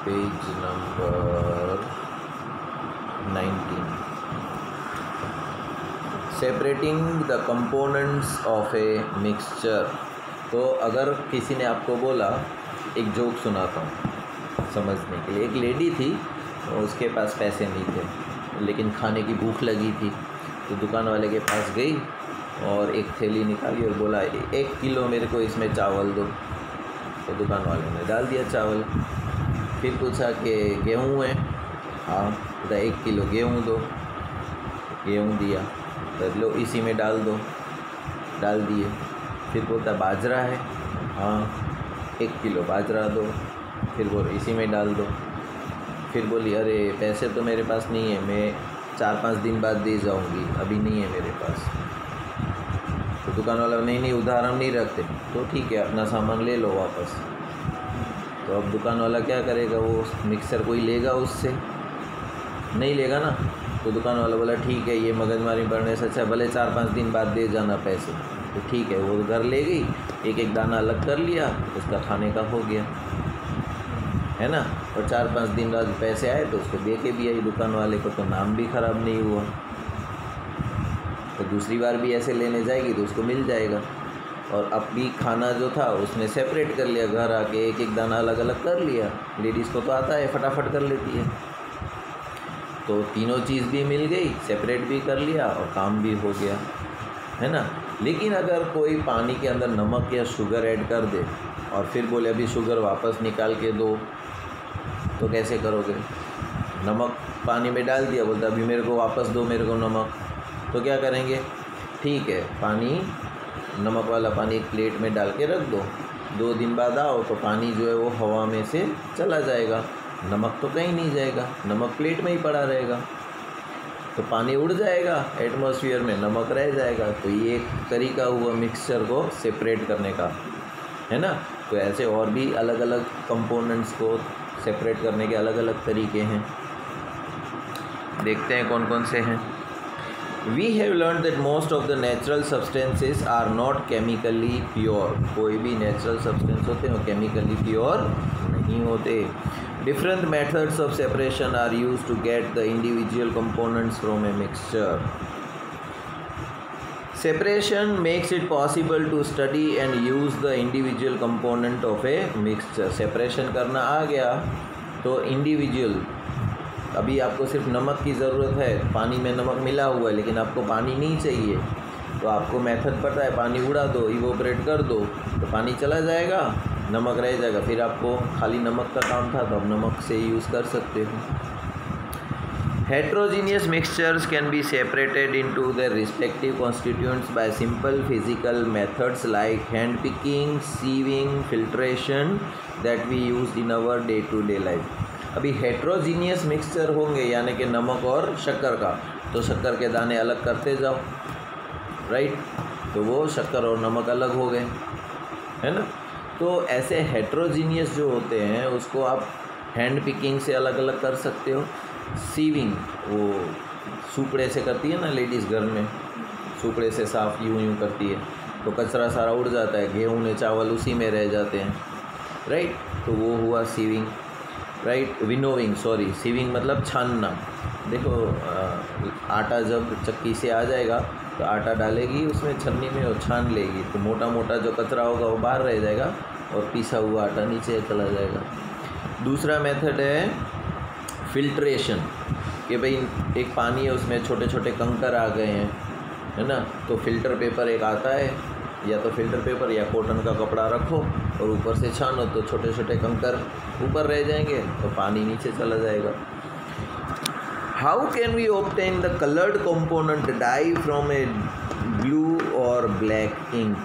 Page number 19। Separating the components of a mixture. तो अगर किसी ने आपको बोला, एक जोक सुनाता हूँ समझने के लिए। एक लेडी थी, उसके पास पैसे नहीं थे लेकिन खाने की भूख लगी थी, तो दुकान वाले के पास गई और एक थैली निकाली और बोला 1 किलो मेरे को इसमें चावल दो। तो दुकान वाले ने डाल दिया चावल। फिर पूछा कि गेहूँ है? हाँ। तो 1 किलो गेहूँ दो। गेहूँ दिया, तो लो इसी में डाल दो। डाल दिए। फिर बोलता बाजरा है? हाँ। 1 किलो बाजरा दो। फिर बोल इसी में डाल दो। फिर बोली अरे पैसे तो मेरे पास नहीं है, मैं 4-5 दिन बाद दे जाऊंगी, अभी नहीं है मेरे पास। तो दुकान वाला नहीं उधार हम नहीं रखते। तो ठीक है, अपना सामान ले लो वापस। तो अब दुकान वाला क्या करेगा, वो मिक्सर कोई लेगा उससे? नहीं लेगा ना। तो दुकान वाला बोला ठीक है, ये मगजमारी बढ़ने से अच्छा भले 4-5 दिन बाद दे जाना पैसे। तो ठीक है, वो घर ले गई, एक एक दाना अलग कर लिया, उसका खाने का हो गया, है ना। और 4-5 दिन बाद पैसे आए तो उसको दे के भी आई दुकान वाले को, तो नाम भी ख़राब नहीं हुआ। तो दूसरी बार भी ऐसे लेने जाएगी तो उसको मिल जाएगा। और अब भी खाना जो था उसने सेपरेट कर लिया, घर आके एक एक दाना अलग अलग कर लिया। लेडीज़ को तो आता है, फटाफट कर लेती है। तो तीनों चीज़ भी मिल गई, सेपरेट भी कर लिया और काम भी हो गया, है ना। लेकिन अगर कोई पानी के अंदर नमक या शुगर ऐड कर दे और फिर बोले अभी शुगर वापस निकाल के दो, तो कैसे करोगे? नमक पानी में डाल दिया, बोलता अभी मेरे को वापस दो मेरे को नमक। तो क्या करेंगे? ठीक है, पानी नमक वाला पानी एक प्लेट में डाल के रख दो, 2 दिन बाद आओ तो पानी जो है वो हवा में से चला जाएगा, नमक तो कहीं नहीं जाएगा, नमक प्लेट में ही पड़ा रहेगा। तो पानी उड़ जाएगा एटमॉस्फेयर में, नमक रह जाएगा। तो ये एक तरीका हुआ मिक्सचर को सेपरेट करने का, है ना। तो ऐसे और भी अलग अलग कंपोनेंट्स को सेपरेट करने के अलग अलग तरीके हैं। देखते हैं कौन कौन से हैं। We have learned that most of the natural substances are not chemically pure. कोई भी natural substance होते हैं वो chemically pure नहीं होते। Different methods of separation are used to get the individual components from a mixture. Separation makes it possible to study and use the individual component of a mixture. Separation करना आ गया तो individual, अभी आपको सिर्फ नमक की ज़रूरत है, पानी में नमक मिला हुआ है लेकिन आपको पानी नहीं चाहिए, तो आपको मेथड पता है, पानी उड़ा दो, इवोपरेट कर दो, तो पानी चला जाएगा, नमक रह जाएगा। फिर आपको खाली नमक का काम था तो आप नमक से यूज़ कर सकते हो। Heterogeneous mixtures can be separated into their respective constituents by simple physical methods like hand picking, sieving, filtration that we use in our day-to-day life. अभी हेट्रोजीनियस मिक्सचर होंगे यानी कि नमक और शक्कर का, तो शक्कर के दाने अलग करते जाओ, राइट। तो वो शक्कर और नमक अलग हो गए, है ना। तो ऐसे हेट्रोजीनियस जो होते हैं उसको आप हैंड पिकिंग से अलग अलग कर सकते हो। सीविंग, वो सूपड़े से करती है ना लेडीज़, घर में सूपड़े से साफ़ यूँ करती है, तो कचरा सारा उड़ जाता है, गेहूँ ने चावल उसी में रह जाते हैं, राइट। तो वो हुआ sieving, right. Winnowing, sorry, sieving मतलब छानना। देखो आटा जब चक्की से आ जाएगा तो आटा डालेगी उसमें छन्नी में और छान लेगी, तो मोटा मोटा जो कचरा होगा वो बाहर रह जाएगा और पिसा हुआ आटा नीचे चला जाएगा। दूसरा मेथड है फिल्ट्रेशन, कि भाई एक पानी है उसमें छोटे छोटे कंकर आ गए हैं, है ना। तो फिल्टर पेपर एक आता है, या तो फिल्टर पेपर या कॉटन का कपड़ा रखो और ऊपर से छानो तो छोटे छोटे कंकर ऊपर रह जाएंगे तो पानी नीचे चला जाएगा। How can we obtain the coloured component dye from a blue और ब्लैक इंक?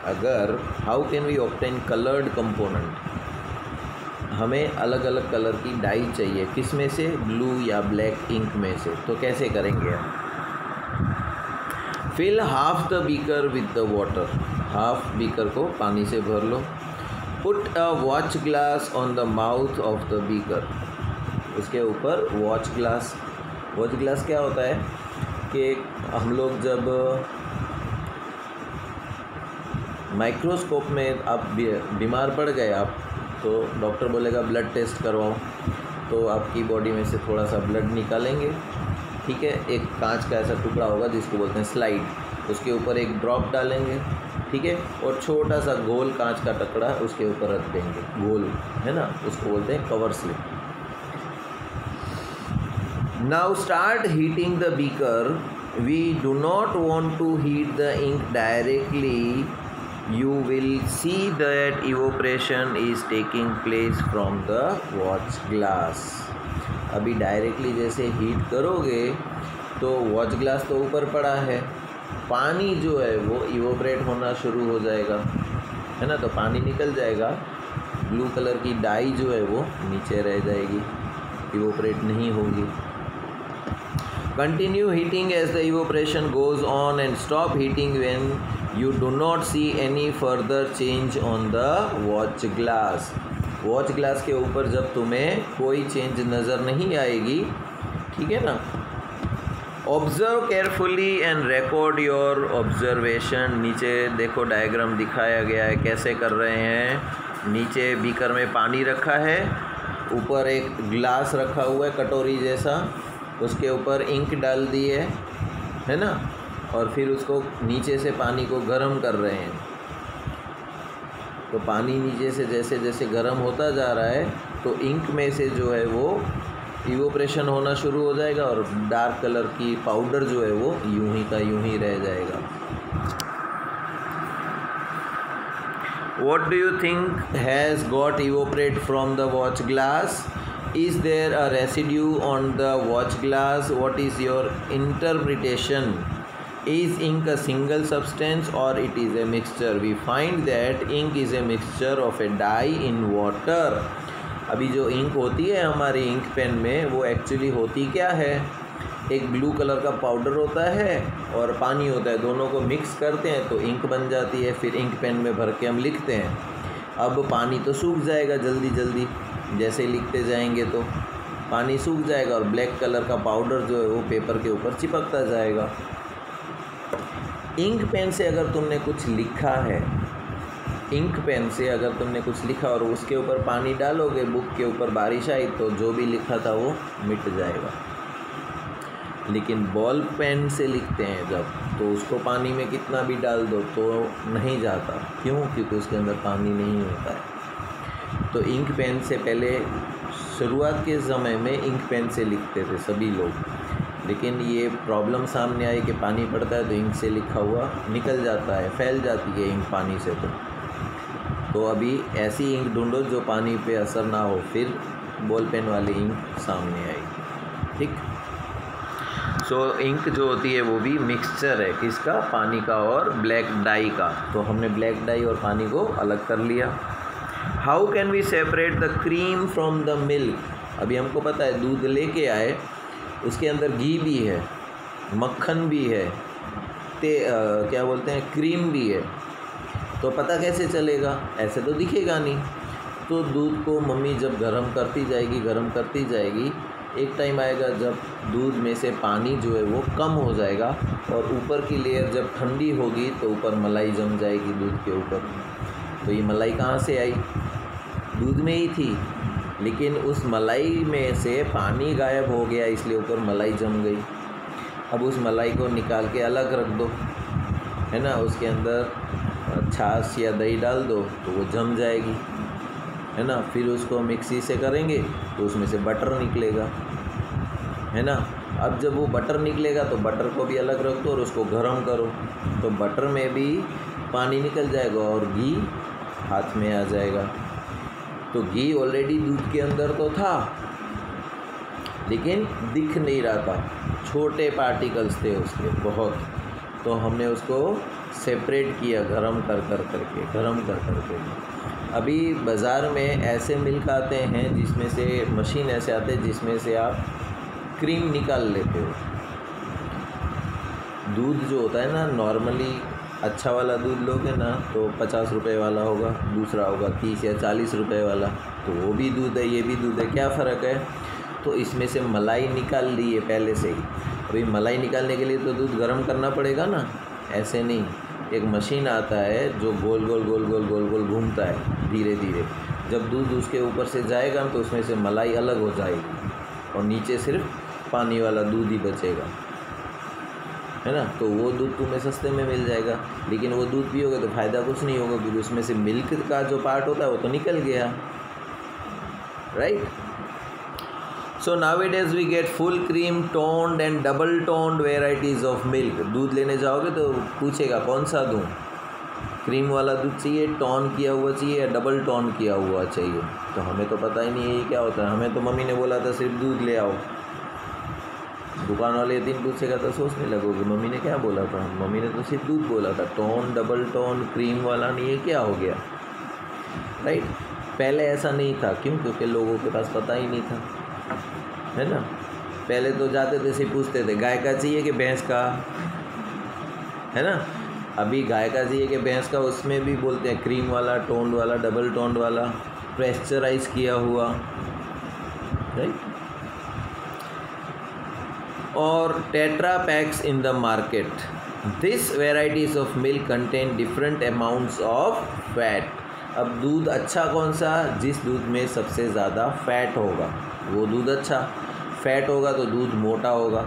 अगर how can we obtain coloured component, हमें अलग अलग कलर की डाई चाहिए, किस में से? ब्लू या ब्लैक इंक में से। तो कैसे करेंगे? Fill half the beaker with the water, half beaker को पानी से भर लो। Put a watch glass on the mouth of the beaker, उसके ऊपर वॉच ग्लास। वॉच ग्लास क्या होता है कि हम लोग जब माइक्रोस्कोप में आप बीमार पड़ गए, आप तो डॉक्टर बोलेगा ब्लड टेस्ट करवाओ, तो आपकी बॉडी में से थोड़ा सा ब्लड निकालेंगे, ठीक है। एक कांच का ऐसा टुकड़ा होगा जिसको बोलते हैं स्लाइड, उसके ऊपर एक ड्रॉप डालेंगे, ठीक है, और छोटा सा गोल कांच का टुकड़ा उसके ऊपर रख देंगे, गोल है ना, उसको बोलते हैं cover slip. Now start heating the beaker. We do not want to heat the ink directly, you will see that evaporation is taking place from the watch glass। अभी डायरेक्टली जैसे हीट करोगे तो वॉच ग्लास तो ऊपर पड़ा है, पानी जो है वो इवोपरेट होना शुरू हो जाएगा, है ना, तो पानी निकल जाएगा, ब्लू कलर की डाई जो है वो नीचे रह जाएगी, इवोपरेट नहीं होगी। Continue heating as the evaporation goes on and stop heating when you do not see any further change on the watch glass। Watch glass के ऊपर जब तुम्हें कोई चेंज नज़र नहीं आएगी, ठीक है ना। Observe carefully and record your observation. नीचे देखो डायग्राम दिखाया गया है कैसे कर रहे हैं। नीचे बीकर में पानी रखा है, ऊपर एक ग्लास रखा हुआ है कटोरी जैसा, उसके ऊपर इंक डाल दी है ना, और फिर उसको नीचे से पानी को गर्म कर रहे हैं। तो पानी नीचे से जैसे जैसे गर्म होता जा रहा है तो इंक में से जो है वो इवोपरेशन होना शुरू हो जाएगा और डार्क कलर की पाउडर जो है वो यूं ही का यूं ही रह जाएगा। What do you think has got evaporate from the watch glass? Is there a residue on the watch glass? What is your interpretation? Is ink a single substance or it is a mixture? We find that ink is a mixture of a dye in water। अभी जो ink होती है हमारी ink pen में वो actually होती क्या है, एक ब्लू कलर का पाउडर होता है और पानी होता है, दोनों को मिक्स करते हैं तो इंक बन जाती है, फिर इंक पेन में भर के हम लिखते हैं। अब पानी तो सूख जाएगा जल्दी जल्दी, जैसे लिखते जाएंगे तो पानी सूख जाएगा और ब्लैक कलर का पाउडर जो है वो पेपर के ऊपर चिपकता जाएगा। इंक पेन से अगर तुमने कुछ लिखा है, इंक पेन से अगर तुमने कुछ लिखा और उसके ऊपर पानी डालोगे, बुक के ऊपर बारिश आई तो जो भी लिखा था वो मिट जाएगा। लेकिन बॉल पेन से लिखते हैं जब, तो उसको पानी में कितना भी डाल दो तो नहीं जाता। क्यों? क्योंकि उसके अंदर पानी नहीं होता है। तो इंक पेन से पहले शुरुआत के समय में इंक पेन से लिखते थे सभी लोग, लेकिन ये प्रॉब्लम सामने आई कि पानी पड़ता है तो इंक से लिखा हुआ निकल जाता है, फैल जाती है इंक पानी से। तो अभी ऐसी इंक ढूंढो जो पानी पे असर ना हो, फिर बॉल पेन वाली इंक सामने आई। ठीक। सो इंक जो होती है वो भी मिक्सचर है, किसका? पानी का और ब्लैक डाई का। तो हमने ब्लैक डाई और पानी को अलग कर लिया। How can we separate the cream from the milk? अभी हमको पता है दूध लेके आए, उसके अंदर घी भी है, मक्खन भी है, क्या बोलते हैं, क्रीम भी है। तो पता कैसे चलेगा? ऐसे तो दिखेगा नहीं। तो दूध को मम्मी जब गर्म करती जाएगी, एक टाइम आएगा जब दूध में से पानी जो है वो कम हो जाएगा और ऊपर की लेयर जब ठंडी होगी तो ऊपर मलाई जम जाएगी दूध के ऊपर। तो ये मलाई कहाँ से आई? दूध में ही थी, लेकिन उस मलाई में से पानी गायब हो गया, इसलिए ऊपर मलाई जम गई। अब उस मलाई को निकाल के अलग रख दो, है ना, उसके अंदर छाछ या दही डाल दो तो वो जम जाएगी, है ना। फिर उसको मिक्सी से करेंगे तो उसमें से बटर निकलेगा, है ना। अब जब वो बटर निकलेगा तो बटर को भी अलग रख दो और उसको गर्म करो, तो बटर में भी पानी निकल जाएगा और घी हाथ में आ जाएगा। तो घी ऑलरेडी दूध के अंदर तो था, लेकिन दिख नहीं रहा था, छोटे पार्टिकल्स थे उसके बहुत। तो हमने उसको सेपरेट किया गरम कर करके। अभी बाज़ार में ऐसे मिल्क आते हैं जिसमें से मशीन ऐसे आते हैं जिसमें से आप क्रीम निकाल लेते हो। दूध जो होता है ना, नॉर्मली अच्छा वाला दूध लोगे ना तो 50 रुपए वाला होगा, दूसरा होगा 30 या 40 रुपए वाला। तो वो भी दूध है, ये भी दूध है, क्या फ़र्क है? तो इसमें से मलाई निकाल ली है पहले से ही। अभी मलाई निकालने के लिए तो दूध गर्म करना पड़ेगा ना, ऐसे नहीं। एक मशीन आता है जो गोल गोल घूमता है धीरे धीरे, जब दूध उसके ऊपर से जाएगा तो उसमें से मलाई अलग हो जाएगी और नीचे सिर्फ पानी वाला दूध ही बचेगा, है ना। तो वो दूध तुम्हें सस्ते में मिल जाएगा, लेकिन वो दूध पियोगे तो फ़ायदा कुछ नहीं होगा, क्योंकि उसमें से मिल्क का जो पार्ट होता है वो तो निकल गया, right. So nowadays we get full cream, toned and double toned varieties of milk। दूध लेने जाओगे तो पूछेगा कौन सा दूँ, क्रीम वाला दूध चाहिए, टॉन किया हुआ चाहिए या डबल टॉन किया हुआ चाहिए। तो हमें तो पता ही नहीं है ये क्या होता है, हमें तो मम्मी ने बोला था सिर्फ दूध ले आओ। दुकान वाले दिन पूछेगा तो सोचने लगोगे मम्मी ने क्या बोला था, मम्मी ने तो सिर्फ दूध बोला था, टॉन डबल टॉन क्रीम वाला नहीं, ये क्या हो गया, राइट। पहले ऐसा नहीं था, क्यों? क्योंकि लोगों के पास पता ही नहीं था, है ना। पहले तो जाते थे सिर्फ पूछते थे गाय का चाहिए कि भैंस का, है ना। अभी गाय का चाहिए कि भैंस का, उसमें भी बोलते हैं क्रीम वाला, टोन्ड वाला, डबल टोन्ड वाला, प्रेस्चराइज किया हुआ, राइट। और tetra PACS in the market. This varieties of milk contain different amounts of fat. अब दूध अच्छा कौन सा? जिस दूध में सबसे ज़्यादा फैट होगा वो दूध अच्छा। फैट होगा तो दूध मोटा होगा,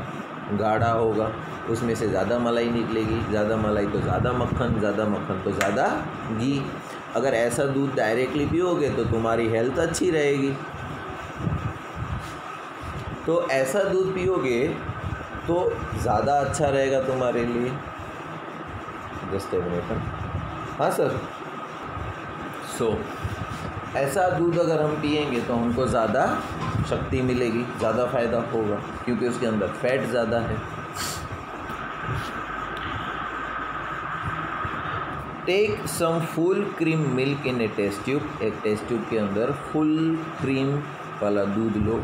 गाढ़ा होगा, उसमें से ज़्यादा मलाई निकलेगी, ज़्यादा मलाई तो ज़्यादा मक्खन, ज़्यादा मक्खन तो ज़्यादा घी। अगर ऐसा दूध डायरेक्टली पियोगे तो तुम्हारी हेल्थ अच्छी रहेगी। तो ऐसा दूध पियोगे तो ज़्यादा अच्छा रहेगा तुम्हारे लिए। Just a minute. हाँ सर। सो ऐसा दूध अगर हम पिएंगे तो हमको ज़्यादा शक्ति मिलेगी, ज़्यादा फ़ायदा होगा, क्योंकि उसके अंदर फैट ज़्यादा है। Take some full cream milk in a test tube. एक टेस्ट ट्यूब के अंदर फुल क्रीम वाला दूध लो।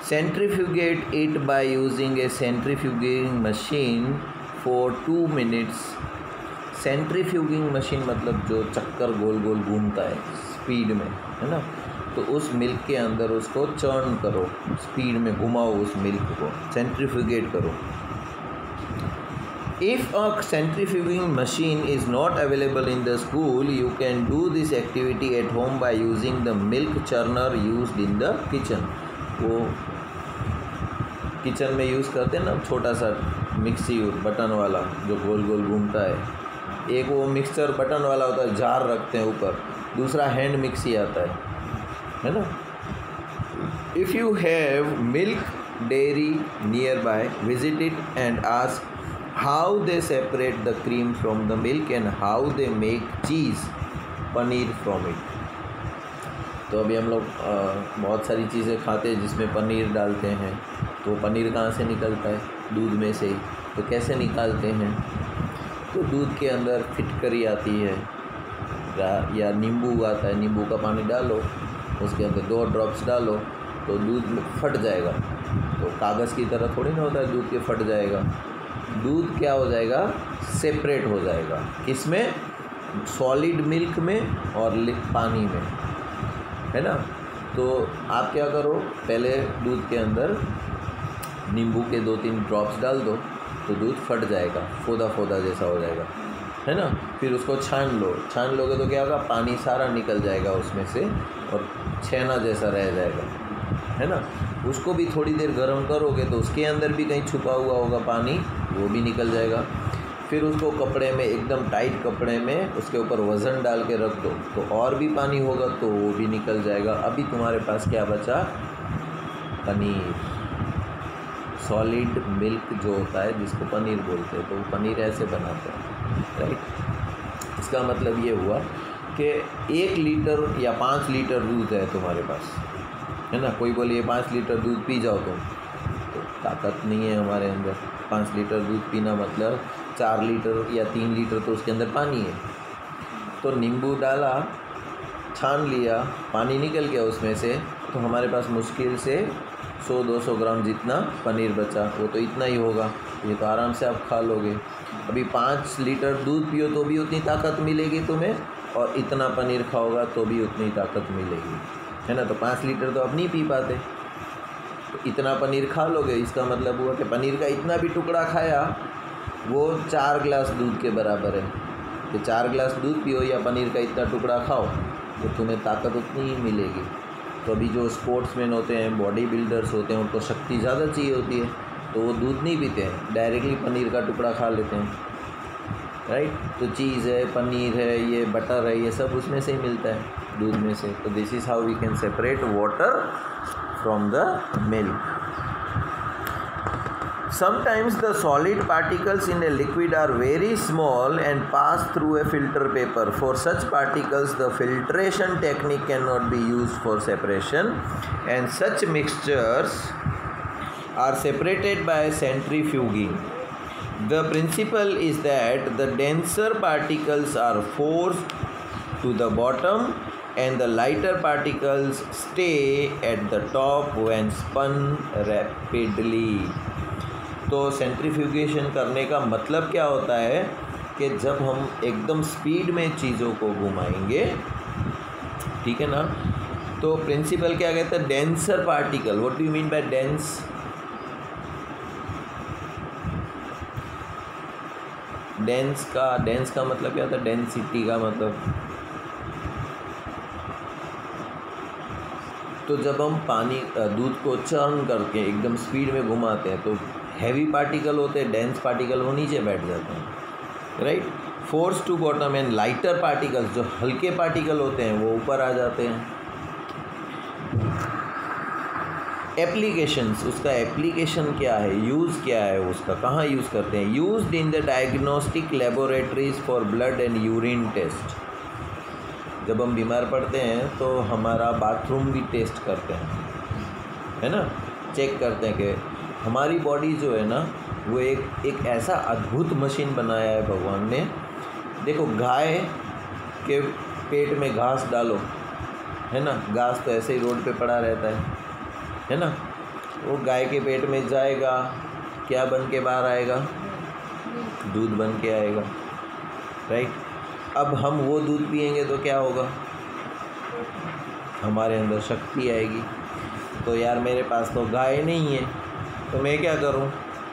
Centrifugate it by using a centrifuging machine for 2 minutes. Centrifuging machine मतलब जो चक्कर गोल गोल घूमता है स्पीड में, है ना। तो उस मिल्क के अंदर उसको चर्न करो, स्पीड में घुमाओ उस मिल्क को, सेंट्रीफ्यूगेट करो। If a centrifuging machine is not available in the school, you can do this activity at home by using the milk churner used in the kitchen। वो किचन में यूज़ करते हैं ना, छोटा सा मिक्सी बटन वाला जो गोल गोल घूमता है। एक वो मिक्सचर बटन वाला होता है, जार रखते हैं ऊपर, दूसरा हैंड मिक्सी आता है ना। If you have milk dairy near by, visit it and ask how they separate the cream from the milk and how they make cheese, paneer from it। तो अभी हम लोग बहुत सारी चीज़ें खाते हैं जिसमें पनीर डालते हैं, तो पनीर कहाँ से निकलता है? दूध में से। तो कैसे निकालते हैं? तो दूध के अंदर फिटकरी आती है या नींबू आता है, नींबू का पानी डालो, उसके अंदर 2 ड्रॉप्स डालो तो दूध फट जाएगा। तो कागज़ की तरह थोड़ी ना होता है दूध के फट जाएगा। दूध क्या हो जाएगा? सेपरेट हो जाएगा। किसमें? सॉलिड मिल्क में और पानी में, है ना। तो आप क्या करो, पहले दूध के अंदर नींबू के 2-3 ड्रॉप्स डाल दो तो दूध फट जाएगा, फोदा फोदा जैसा हो जाएगा, है ना। फिर उसको छान लो, छान लोगे तो क्या होगा? पानी सारा निकल जाएगा उसमें से और छेना जैसा रह जाएगा, है ना। उसको भी थोड़ी देर गर्म करोगे तो उसके अंदर भी कहीं छुपा हुआ होगा पानी, वो भी निकल जाएगा। फिर उसको कपड़े में, एकदम टाइट कपड़े में उसके ऊपर वज़न डाल के रख दो तो और भी पानी होगा तो वो भी निकल जाएगा। अभी तुम्हारे पास क्या बचा? पनीर। सॉलिड मिल्क जो होता है जिसको पनीर बोलते हैं, तो वो पनीर ऐसे बनाते हैं, राइट। इसका मतलब ये हुआ कि 1 लीटर या 5 लीटर दूध है तुम्हारे पास, है ना। कोई बोलिए 5 लीटर दूध पी जाओ तुम, तो ताकत नहीं है हमारे अंदर। 5 लीटर दूध पीना मतलब 4 लीटर या 3 लीटर तो उसके अंदर पानी है। तो नींबू डाला, छान लिया, पानी निकल गया उसमें से, तो हमारे पास मुश्किल से 100-200 ग्राम जितना पनीर बचा। वो तो इतना ही होगा, ये तो आराम से आप खा लोगे। अभी 5 लीटर दूध पियो तो भी उतनी ताकत मिलेगी तुम्हें, और इतना पनीर खाओगा तो भी उतनी ताकत मिलेगी, है ना। तो 5 लीटर तो आप नहीं पी पाते, तो इतना पनीर खा लोगे। इसका मतलब हुआ कि पनीर का इतना भी टुकड़ा खाया वो 4 गिलास दूध के बराबर है। कि 4 गिलास दूध पियो या पनीर का इतना टुकड़ा खाओ, तो तुम्हें ताकत उतनी ही मिलेगी। तो अभी जो स्पोर्ट्समैन होते हैं, बॉडी बिल्डर्स होते हैं, उनको शक्ति ज़्यादा चाहिए होती है, तो वो दूध नहीं पीते हैं, डायरेक्टली पनीर का टुकड़ा खा लेते हैं, राइट। तो चीज़ है, पनीर है, ये बटर है, ये सब उसमें से ही मिलता है, दूध में से। तो this is how we can separate water from the milk. Sometimes the solid particles in a liquid are very small and pass through a filter paper. For such particles, the filtration technique cannot be used for separation, and such mixtures are separated by centrifuging. The principle is that the denser particles are forced to the bottom and the lighter particles stay at the top when spun rapidly. तो centrifugation करने का मतलब क्या होता है कि जब हम एकदम स्पीड में चीज़ों को घुमाएंगे, ठीक है ना, तो प्रिंसिपल क्या कहता है, denser particle. What do you mean by dense? Dense का मतलब क्या होता है? डेंसिटी का मतलब, तो जब हम पानी दूध को चर्न करके एकदम स्पीड में घुमाते हैं तो हैवी पार्टिकल होते हैं, डेंस पार्टिकल, वो नीचे बैठ जाते हैं, right. Force to bottom and lighter particles, जो हल्के पार्टिकल होते हैं वो ऊपर आ जाते हैं। एप्लीकेशंस, उसका एप्लीकेशन क्या है, यूज़ क्या है, उसका कहाँ यूज़ करते हैं? Used in the diagnostic laboratories for blood and urine test. जब हम बीमार पड़ते हैं तो हमारा बाथरूम भी टेस्ट करते हैं, है ना, चेक करते हैं कि हमारी बॉडी जो है ना, वो एक ऐसा अद्भुत मशीन बनाया है भगवान ने। देखो, गाय के पेट में घास डालो, है ना, घास तो ऐसे ही रोड पे पड़ा रहता है ना, वो गाय के पेट में जाएगा, क्या बन के बाहर आएगा? दूध बन के आएगा, राइट। अब हम वो दूध पिएंगे तो क्या होगा? हमारे अंदर शक्ति आएगी। तो यार मेरे पास तो गाय नहीं है, तो मैं क्या करूं?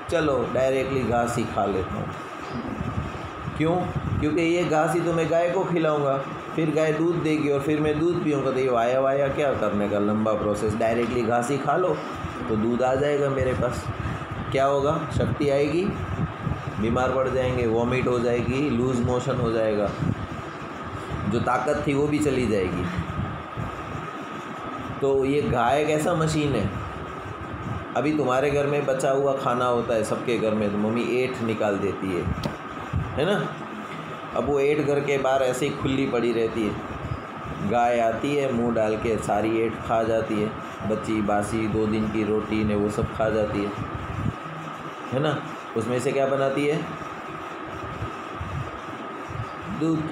चलो डायरेक्टली घास ही खा लेता हूं। क्यों? क्योंकि ये घास ही तो मैं गाय को खिलाऊंगा, फिर गाय दूध देगी और फिर मैं दूध पीऊँगा। तो ये वाया क्या करने का लंबा प्रोसेस, डायरेक्टली घास ही खा लो तो दूध आ जाएगा मेरे पास। क्या होगा? शक्ति आएगी, बीमार पड़ जाएंगे, वॉमिट हो जाएगी, लूज़ मोशन हो जाएगा, जो ताकत थी वो भी चली जाएगी। तो ये गाय एक ऐसा मशीन है। अभी तुम्हारे घर में बचा हुआ खाना होता है, सबके घर में, तो मम्मी ऐंठ निकाल देती है ना। अब वो ऐंठ घर के बाहर ऐसे ही खुली पड़ी रहती है, गाय आती है, मुंह डाल के सारी ऐंठ खा जाती है, बची बासी 2 दिन की रोटी ने वो सब खा जाती है ना। उसमें से क्या बनाती है? दूध।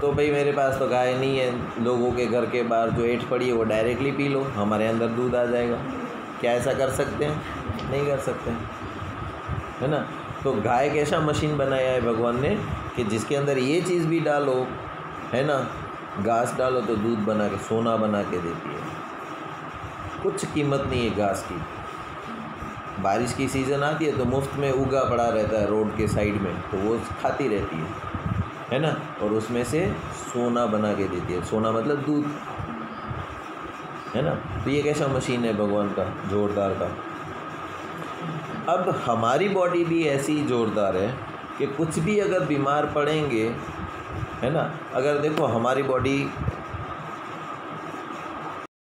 तो भाई मेरे पास तो गाय नहीं है, लोगों के घर के बाहर जो ऐंठ पड़ी है वो डायरेक्टली पी लो, हमारे अंदर दूध आ जाएगा। क्या ऐसा कर सकते हैं? नहीं कर सकते, है ना। तो गाय एक ऐसा मशीन बनाया है भगवान ने कि जिसके अंदर ये चीज़ भी डालो, है ना, घास डालो तो दूध बना के, सोना बना के देती है। कुछ कीमत नहीं है घास की। बारिश की सीज़न आती है तो मुफ्त में उगा पड़ा रहता है रोड के साइड में, तो वो खाती रहती है ना, और उसमें से सोना बना के देती है। सोना मतलब दूध, है ना। तो ये कैसा मशीन है भगवान का, ज़ोरदार का। अब हमारी बॉडी भी ऐसी ज़ोरदार है कि कुछ भी अगर बीमार पड़ेंगे, है ना, अगर देखो हमारी बॉडी